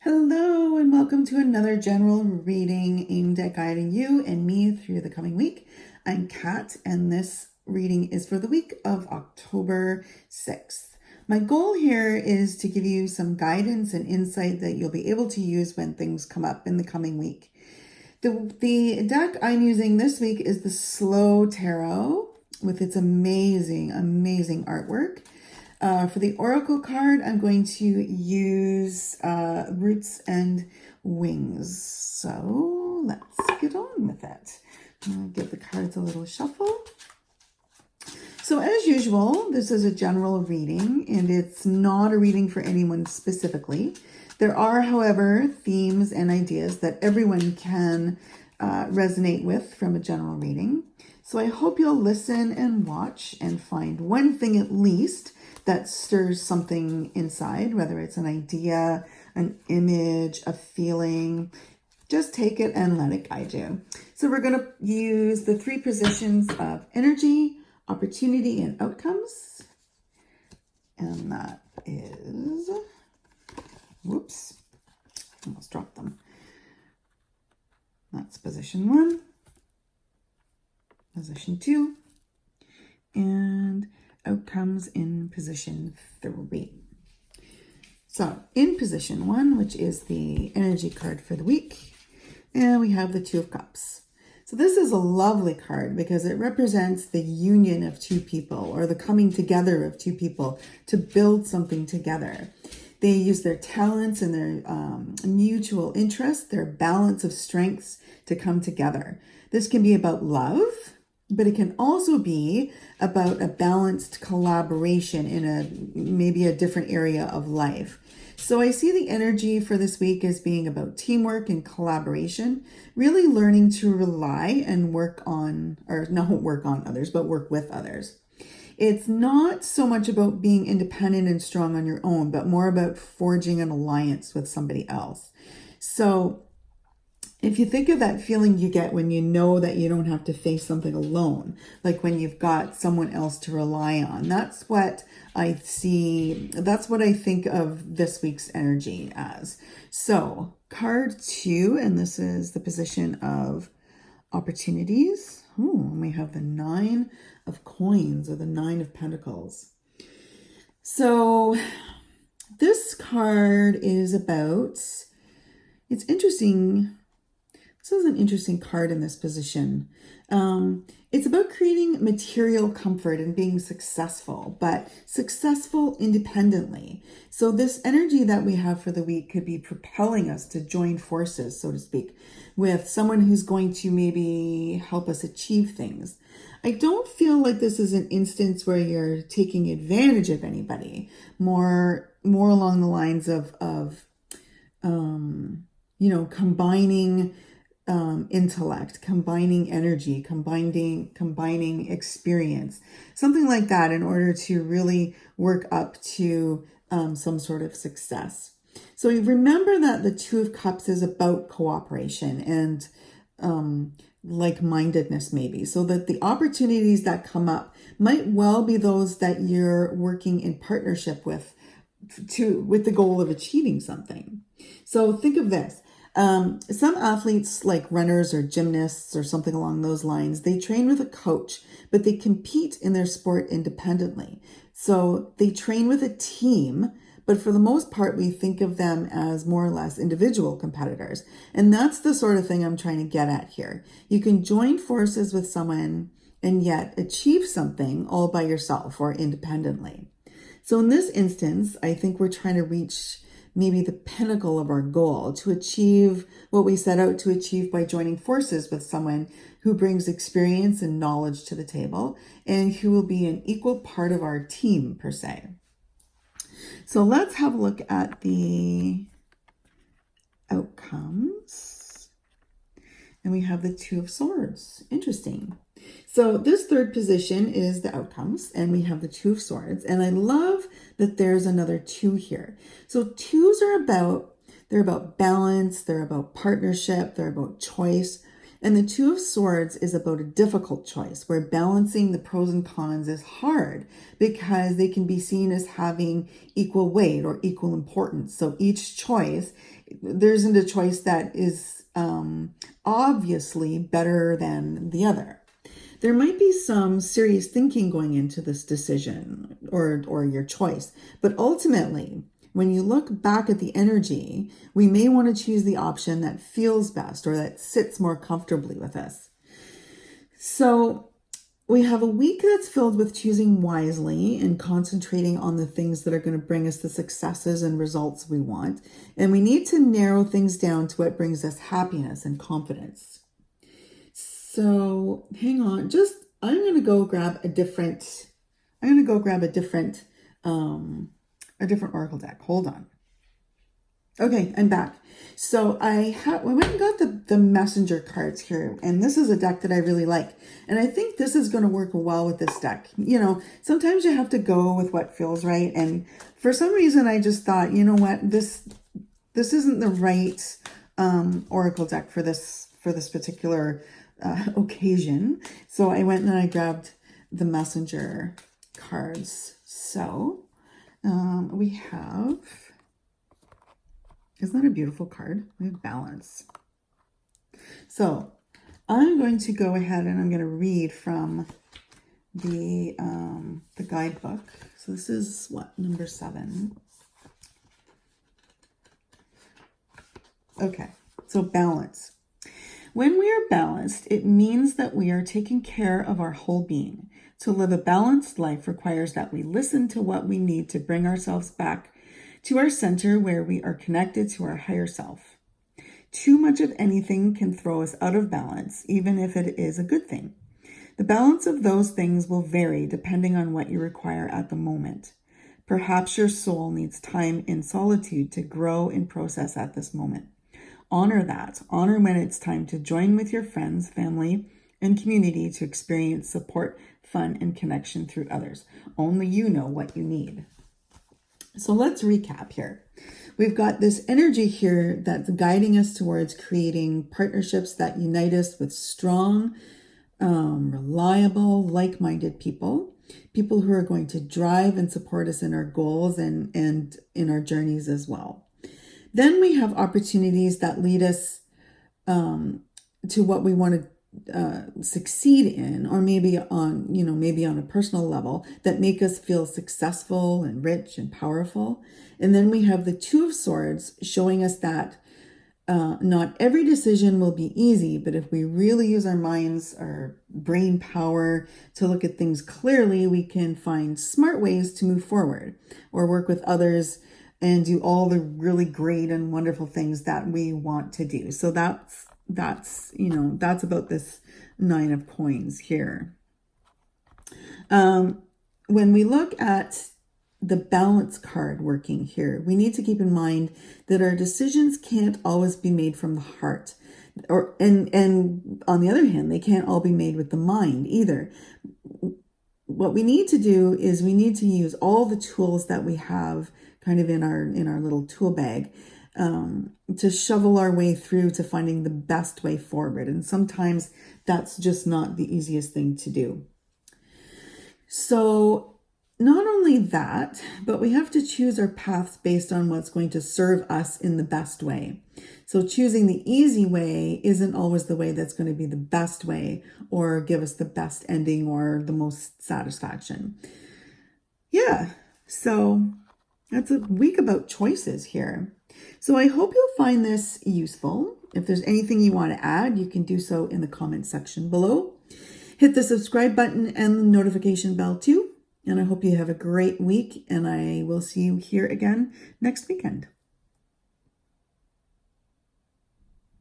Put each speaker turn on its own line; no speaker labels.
Hello, and welcome to another general reading aimed at guiding you and me through the coming week. I'm Kat, and this reading is for the week of October 6th. My goal here is to give you some guidance and insight that you'll be able to use when things come up in the coming week. The deck I'm using this week is the Slow Tarot with its amazing artwork. For the Oracle card, I'm going to use Roots and Wings. So let's get on with it. I'll give the cards a little shuffle. So as usual, this is a general reading, and it's not a reading for anyone specifically. There are, however, themes and ideas that everyone can resonate with from a general reading. So I hope you'll listen and watch and find one thing at least that stirs something inside, whether it's an idea, an image, a feeling. Just take it and let it guide you. So we're going to use the three positions of energy, opportunity, and outcomes. And that is, whoops, almost dropped them. That's position 1, position 2, and outcomes in position 3. So in position 1, which is the energy card for the week, and we have the Two of Cups. So this is a lovely card because it represents the union of two people, or the coming together of two people to build something together. They use their talents and their mutual interest, their balance of strengths to come together. This can be about love, but it can also be about a balanced collaboration in maybe a different area of life. So I see the energy for this week as being about teamwork and collaboration, really learning to rely and work on, or not work on others, but work with others. It's not so much about being independent and strong on your own, but more about forging an alliance with somebody else. So if you think of that feeling you get when you know that you don't have to face something alone, like when you've got someone else to rely on, that's what I see. That's what I think of this week's energy as. So card 2, and this is the position of opportunities. We have the 9 of Coins, or the 9 of Pentacles. So this card is about, it's interesting. This is an interesting card in this position. It's about creating material comfort and being successful, but successful independently. So this energy that we have for the week could be propelling us to join forces, so to speak, with someone who's going to maybe help us achieve things. I don't feel like this is an instance where you're taking advantage of anybody. More along the lines of combining intellect, combining energy, combining experience, something like that, in order to really work up to some sort of success. So you remember that the Two of Cups is about cooperation and like-mindedness, maybe, so that the opportunities that come up might well be those that you're working in partnership with the goal of achieving something. So think of this. Some athletes, like runners or gymnasts or something along those lines, they train with a coach, but they compete in their sport independently. So they train with a team, but for the most part, we think of them as more or less individual competitors. And that's the sort of thing I'm trying to get at here. You can join forces with someone and yet achieve something all by yourself or independently. So in this instance, I think we're trying to reach maybe the pinnacle of our goal, to achieve what we set out to achieve by joining forces with someone who brings experience and knowledge to the table and who will be an equal part of our team, per se. So let's have a look at the outcomes. And we have the Two of Swords. Interesting. So this third position is the outcomes, and we have the Two of Swords. And I love that there's another 2 here. So 2s are about balance, they're about partnership, they're about choice. And the Two of Swords is about a difficult choice where balancing the pros and cons is hard because they can be seen as having equal weight or equal importance. So each choice, there isn't a choice that is obviously better than the other. There might be some serious thinking going into this decision or your choice, but ultimately, when you look back at the energy, we may want to choose the option that feels best or that sits more comfortably with us. So we have a week that's filled with choosing wisely and concentrating on the things that are going to bring us the successes and results we want. And we need to narrow things down to what brings us happiness and confidence. So hang on, I'm going to go grab a different oracle deck. Hold on. Okay, I'm back. So I went and got the messenger cards here, and this is a deck that I really like. And I think this is going to work well with this deck. You know, sometimes you have to go with what feels right. And for some reason, I just thought, you know what, this isn't the right oracle deck for this particular occasion. So I went and I grabbed the messenger cards. So we have, isn't that a beautiful card? We have balance. So I'm going to go ahead and I'm going to read from the guidebook. So this is what, number 7. Okay, so balance. When we are balanced, it means that we are taking care of our whole being. To live a balanced life requires that we listen to what we need to bring ourselves back to our center where we are connected to our higher self. Too much of anything can throw us out of balance, even if it is a good thing. The balance of those things will vary depending on what you require at the moment. Perhaps your soul needs time in solitude to grow and process at this moment. Honor that. Honor when it's time to join with your friends, family, and community to experience support, fun, and connection through others. Only you know what you need. So let's recap here. We've got this energy here that's guiding us towards creating partnerships that unite us with strong, reliable, like-minded people who are going to drive and support us in our goals and in our journeys as well. Then we have opportunities that lead us to what we want to succeed in, or maybe on a personal level that make us feel successful and rich and powerful. And then we have the Two of Swords showing us that not every decision will be easy, but if we really use our minds, our brain power to look at things clearly, we can find smart ways to move forward or work with others and do all the really great and wonderful things that we want to do. So that's about this 9 of coins here. When we look at the balance card working here, we need to keep in mind that our decisions can't always be made from the heart, and on the other hand, they can't all be made with the mind either. What we need to do is we need to use all the tools that we have kind of in our little tool bag to shovel our way through to finding the best way forward. And sometimes that's just not the easiest thing to do. So not only that, but we have to choose our paths based on what's going to serve us in the best way. So choosing the easy way isn't always the way that's going to be the best way or give us the best ending or the most satisfaction. Yeah, so that's a week about choices here. So I hope you'll find this useful. If there's anything you want to add, you can do so in the comment section below. Hit the subscribe button and the notification bell too. And I hope you have a great week, and I will see you here again next weekend.